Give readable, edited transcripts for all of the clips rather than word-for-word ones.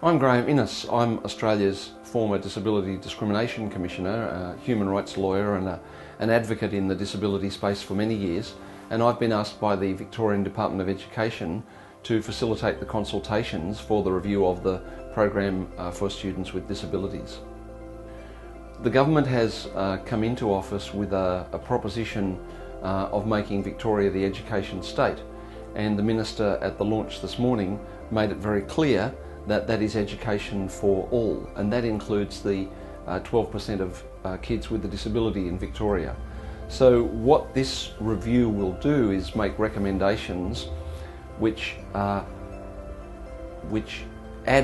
I'm Graeme. I'm Australia's former Disability Discrimination Commissioner, a human rights lawyer and an advocate in the disability space for many years, and I've been asked by the Victorian Department of Education to facilitate the consultations for the review of the program for students with disabilities. The government has come into office with a proposition of making Victoria the education state, and the Minister at the launch this morning made it very clear that that is education for all, and that includes the 12% of kids with a disability in Victoria. So what this review will do is make recommendations which add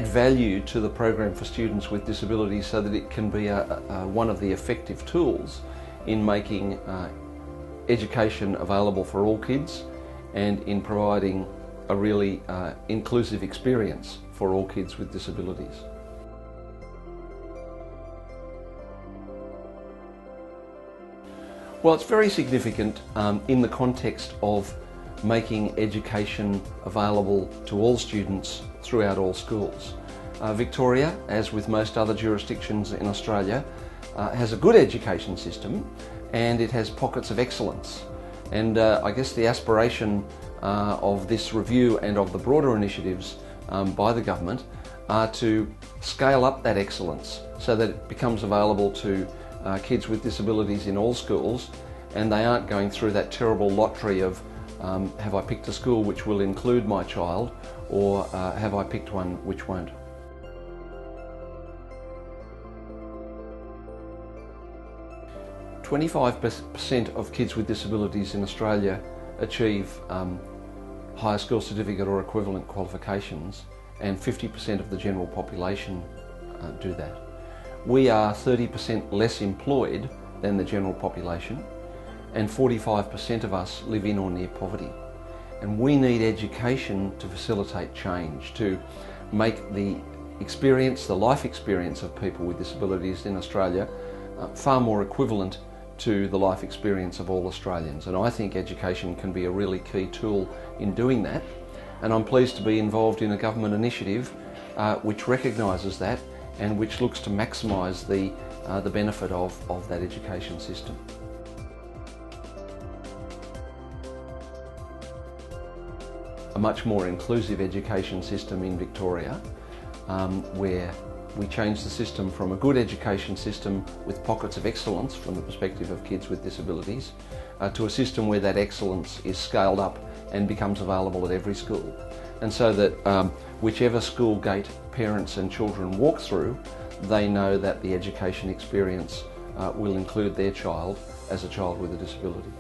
value to the program for students with disabilities so that it can be one of the effective tools in making education available for all kids and in providing a really inclusive experience for all kids with disabilities. Well, it's very significant in the context of making education available to all students throughout all schools. Victoria, as with most other jurisdictions in Australia, has a good education system and it has pockets of excellence. And I guess the aspiration of this review and of the broader initiatives by the government are to scale up that excellence so that it becomes available to kids with disabilities in all schools, and they aren't going through that terrible lottery of have I picked a school which will include my child, or have I picked one which won't. "25% of kids with disabilities in Australia achieve higher school certificate or equivalent qualifications, and 50% of the general population do that. We are 30% less employed than the general population, and 45% of us live in or near poverty. And we need education to facilitate change, to make the experience, the life experience of people with disabilities in Australia far more equivalent to the life experience of all Australians. And I think education can be a really key tool in doing that. And I'm pleased to be involved in a government initiative which recognises that and which looks to maximise the benefit of that education system. A much more inclusive education system in Victoria, where we change the system from a good education system with pockets of excellence from the perspective of kids with disabilities to a system where that excellence is scaled up and becomes available at every school. And so that whichever school gate parents and children walk through, they know that the education experience will include their child as a child with a disability.